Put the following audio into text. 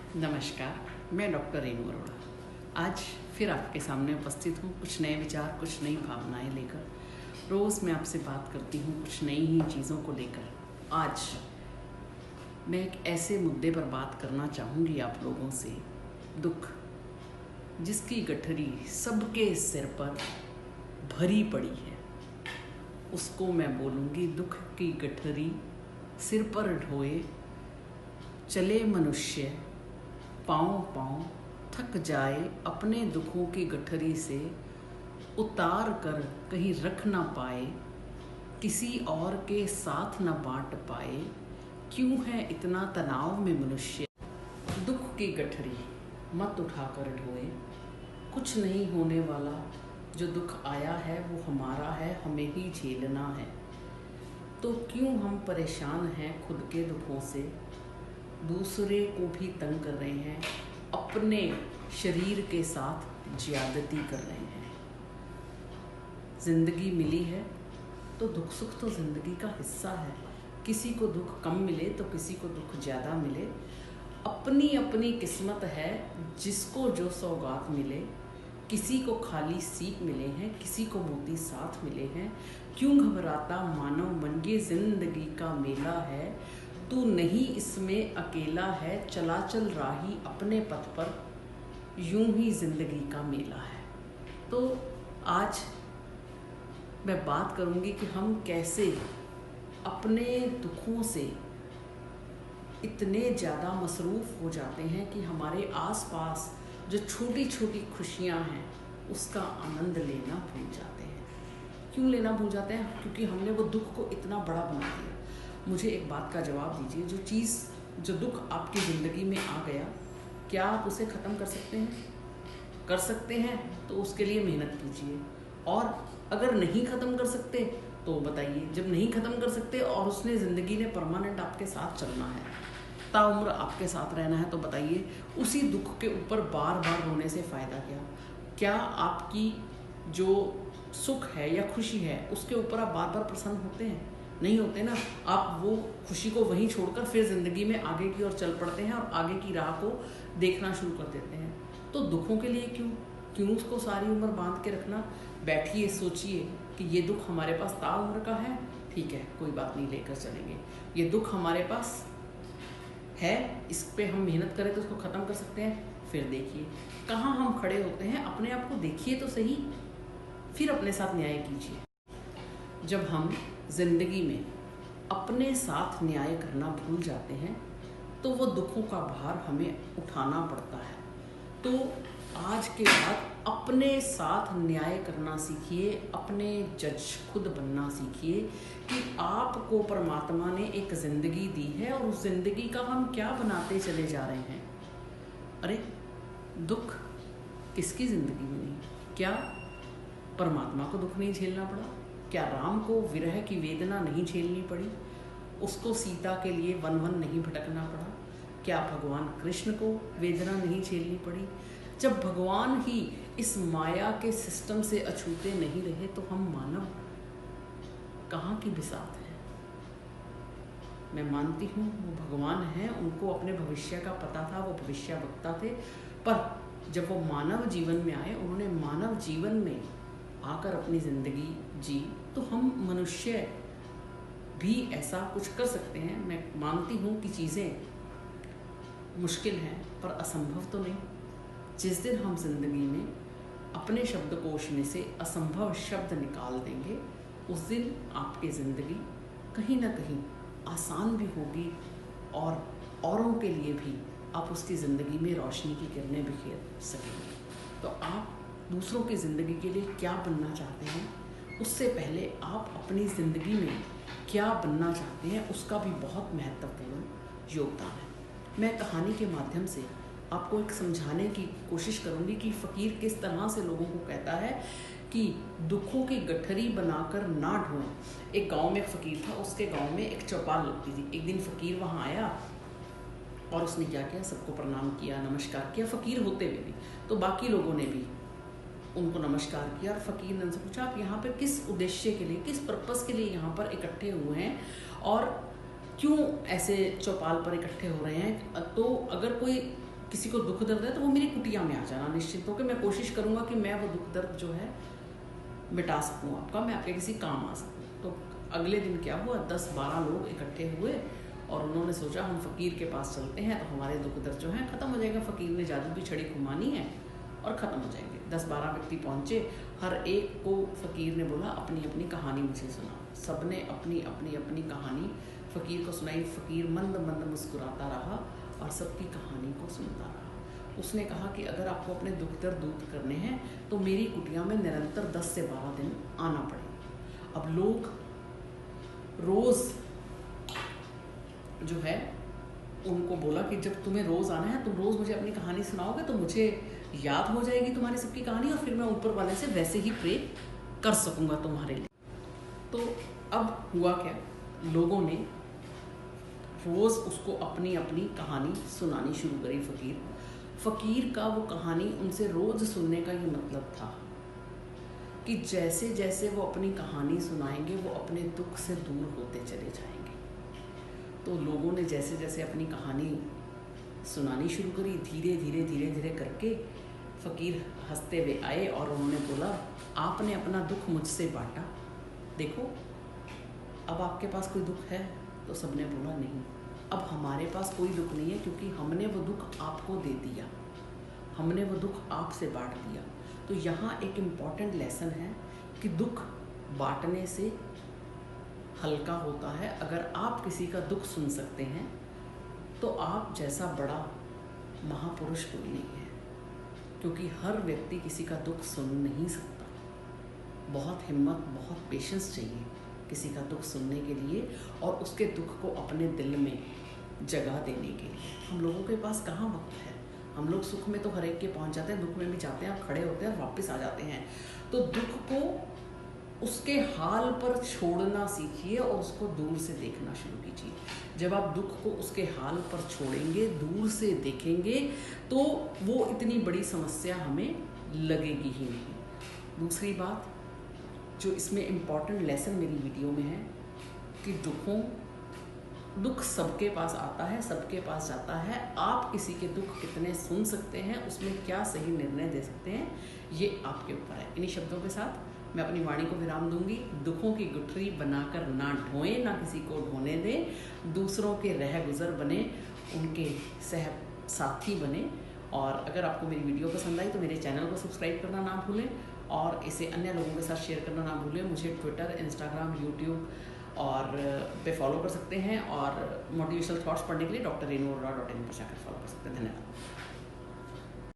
नमस्कार, मैं डॉक्टर रेणु अरोड़ा आज फिर आपके सामने उपस्थित हूँ कुछ नए विचार, कुछ नई भावनाएं लेकर। रोज़ मैं आपसे बात करती हूँ कुछ नई ही चीज़ों को लेकर। आज मैं एक ऐसे मुद्दे पर बात करना चाहूँगी आप लोगों से, दुख जिसकी गठरी सबके सिर पर भरी पड़ी है, उसको मैं बोलूँगी दुख की गठरी सिर पर ढोए चले मनुष्य, पाँव पाँव थक जाए अपने दुखों की गठरी से उतार कर कहीं रख ना पाए, किसी और के साथ न बांट पाए, क्यों है इतना तनाव में मनुष्य। दुख की गठरी मत उठाकर ढोए, कुछ नहीं होने वाला, जो दुख आया है वो हमारा है, हमें ही झेलना है। तो क्यों हम परेशान हैं खुद के दुखों से, दूसरे को भी तंग कर रहे हैं, अपने शरीर के साथ ज्यादती कर रहे हैं। जिंदगी मिली है तो दुख सुख तो जिंदगी का हिस्सा है। किसी को दुख कम मिले तो किसी को दुख ज़्यादा मिले, अपनी अपनी किस्मत है, जिसको जो सौगात मिले। किसी को खाली सीख मिले हैं, किसी को मोती साथ मिले हैं। क्यों घबराता मानव मन, ये जिंदगी का मेला है, तू नहीं इसमें अकेला है, चला चल राही अपने पथ पर, यूं ही जिंदगी का मेला है। तो आज मैं बात करूंगी कि हम कैसे अपने दुखों से इतने ज़्यादा मसरूफ़ हो जाते हैं कि हमारे आसपास जो छोटी छोटी खुशियां हैं उसका आनंद लेना भूल जाते हैं। क्यों लेना भूल जाते हैं? क्योंकि हमने वो दुख को इतना बड़ा बना दिया। मुझे एक बात का जवाब दीजिए, जो दुख आपकी ज़िंदगी में आ गया, क्या आप उसे ख़त्म कर सकते हैं? कर सकते हैं तो उसके लिए मेहनत कीजिए, और अगर नहीं ख़त्म कर सकते तो बताइए। जब नहीं ख़त्म कर सकते और उसने ज़िंदगी ने परमानेंट आपके साथ चलना है, ताउम्र आपके साथ रहना है, तो बताइए उसी दुख के ऊपर बार बार रोने से फ़ायदा क्या? क्या आपकी जो सुख है या खुशी है उसके ऊपर आप बार बार प्रसन्न होते हैं? नहीं होते ना। आप वो खुशी को वहीं छोड़कर फिर ज़िंदगी में आगे की ओर चल पड़ते हैं और आगे की राह को देखना शुरू कर देते हैं। तो दुखों के लिए क्यों उसको सारी उम्र बांध के रखना? बैठिए, सोचिए कि ये दुख हमारे पास ताउम्र का है, ठीक है, कोई बात नहीं, लेकर चलेंगे। ये दुख हमारे पास है, इस पे हम मेहनत करें तो उसको ख़त्म कर सकते हैं। फिर देखिए कहाँ हम खड़े होते हैं, अपने आप को देखिए तो सही, फिर अपने साथ न्याय कीजिए। जब हम जिंदगी में अपने साथ न्याय करना भूल जाते हैं तो वो दुखों का भार हमें उठाना पड़ता है। तो आज के बाद अपने साथ न्याय करना सीखिए, अपने जज खुद बनना सीखिए कि आपको परमात्मा ने एक ज़िंदगी दी है और उस ज़िंदगी का हम क्या बनाते चले जा रहे हैं। अरे दुख किसकी ज़िंदगी में नहीं? क्या परमात्मा को दुख नहीं झेलना पड़ा? क्या राम को विरह की वेदना नहीं झेलनी पड़ी? उसको सीता के लिए वन वन नहीं भटकना पड़ा? क्या भगवान कृष्ण को वेदना नहीं झेलनी पड़ी? जब भगवान ही इस माया के सिस्टम से अछूते नहीं रहे तो हम मानव कहाँ की बिसात है। मैं मानती हूँ वो भगवान हैं, उनको अपने भविष्य का पता था, वो भविष्यवक्ता थे, पर जब वो मानव जीवन में आए, उन्होंने मानव जीवन में आकर अपनी ज़िंदगी जी, तो हम मनुष्य भी ऐसा कुछ कर सकते हैं। मैं मानती हूँ कि चीज़ें मुश्किल हैं पर असंभव तो नहीं। जिस दिन हम जिंदगी में अपने शब्दकोश में से असंभव शब्द निकाल देंगे, उस दिन आपकी ज़िंदगी कहीं ना कहीं आसान भी होगी और औरों के लिए भी आप उसकी ज़िंदगी में रोशनी की किरणें बिखेर सकेंगे। तो आप दूसरों की ज़िंदगी के लिए क्या बनना चाहते हैं, उससे पहले आप अपनी ज़िंदगी में क्या बनना चाहते हैं उसका भी बहुत महत्वपूर्ण योगदान है। मैं कहानी के माध्यम से आपको एक समझाने की कोशिश करूंगी कि फ़कीर किस तरह से लोगों को कहता है कि दुखों की गठरी बनाकर ना ढोएं। एक गांव में एक फ़कीर था, उसके गांव में एक चौपाल लगती थी। एक दिन फ़कीर वहां आया और उसने क्या किया, सबको प्रणाम किया, नमस्कार किया, फ़कीर होते हुए भी। तो बाकी लोगों ने भी उनको नमस्कार किया और फ़कीर ने उनसे पूछा, आप यहाँ पर किस उद्देश्य के लिए, किस पर्पज़ के लिए यहाँ पर इकट्ठे हुए हैं और क्यों ऐसे चौपाल पर इकट्ठे हो रहे हैं? तो अगर कोई किसी को दुख दर्द है तो वो मेरी कुटिया में आ जाना निश्चित होकर। मैं कोशिश करूँगा कि मैं वो दुख दर्द जो है मिटा सकूँ आपका, मैं आपके किसी काम आ सकूँ। तो अगले दिन क्या हुआ, 10-12 लोग इकट्ठे हुए और उन्होंने सोचा हम फ़कीर के पास चलते हैं तो हमारे दुख दर्द जो है ख़त्म हो जाएगा। फ़कीर ने जादू की छड़ी घुमानी है और ख़त्म हो जाएंगे। 10-12 व्यक्ति पहुँचे, हर एक को फ़कीर ने बोला अपनी अपनी कहानी मुझे सुना। सब ने अपनी अपनी अपनी कहानी फ़कीर को सुनाई। फ़कीर मंद मंद मुस्कुराता रहा और सबकी कहानी को सुनता रहा। उसने कहा कि अगर आपको अपने दुख दर्द दूर करने हैं तो मेरी कुटिया में निरंतर 10 से 12 दिन आना पड़ेगा। अब लोग रोज़ जो है उनको बोला कि जब तुम्हें रोज़ आना है, तुम रोज़ मुझे अपनी कहानी सुनाओगे तो मुझे याद हो जाएगी तुम्हारी सबकी कहानी और फिर मैं ऊपर वाले से वैसे ही प्रे कर सकूँगा तुम्हारे लिए। तो अब हुआ क्या, लोगों ने रोज़ उसको अपनी अपनी कहानी सुनानी शुरू करी। फ़कीर का वो कहानी उनसे रोज़ सुनने का ये मतलब था कि जैसे जैसे वो अपनी कहानी सुनाएंगे वो अपने दुख से दूर होते चले जाएंगे। तो लोगों ने जैसे जैसे अपनी कहानी सुनानी शुरू करी, धीरे धीरे धीरे धीरे करके फ़कीर हंसते हुए आए और उन्होंने बोला आपने अपना दुख मुझसे बांटा, देखो अब आपके पास कोई दुख है? तो सबने बोला नहीं, अब हमारे पास कोई दुख नहीं है क्योंकि हमने वो दुख आपको दे दिया, हमने वो दुख आपसे बांट दिया। तो यहाँ एक इम्पॉर्टेंट लेसन है कि दुख बांटने से हल्का होता है। अगर आप किसी का दुख सुन सकते हैं तो आप जैसा बड़ा महापुरुष कोई नहीं है, क्योंकि हर व्यक्ति किसी का दुख सुन नहीं सकता। बहुत हिम्मत, बहुत पेशेंस चाहिए किसी का दुख सुनने के लिए और उसके दुख को अपने दिल में जगह देने के लिए। हम लोगों के पास कहाँ वक्त है, हम लोग सुख में तो हर एक के पहुँच जाते हैं, दुख में भी जाते हैं और खड़े होते हैं और वापस आ जाते हैं। तो दुख को उसके हाल पर छोड़ना सीखिए और उसको दूर से देखना शुरू कीजिए। जब आप दुख को उसके हाल पर छोड़ेंगे, दूर से देखेंगे, तो वो इतनी बड़ी समस्या हमें लगेगी ही नहीं। दूसरी बात जो इसमें इम्पॉर्टेंट लेसन मेरी वीडियो में है कि दुख सबके पास आता है, सबके पास जाता है। आप किसी के दुख कितने सुन सकते हैं, उसमें क्या सही निर्णय दे सकते हैं, ये आपके ऊपर है। इन्हीं शब्दों के साथ मैं अपनी वाणी को विराम दूंगी। दुखों की गुठरी बनाकर ना ढोएं, ना किसी को ढोने दें, दूसरों के रह गुज़र बने, उनके सह साथी बने। और अगर आपको मेरी वीडियो पसंद आई तो मेरे चैनल को सब्सक्राइब करना ना भूलें और इसे अन्य लोगों के साथ शेयर करना ना भूलें। मुझे ट्विटर, इंस्टाग्राम, यूट्यूब और पे फॉलो कर सकते हैं और मोटिवेशनल थॉट्स पढ़ने के लिए drrenuarora.in पर जाकर फॉलो कर सकते हैं। धन्यवाद।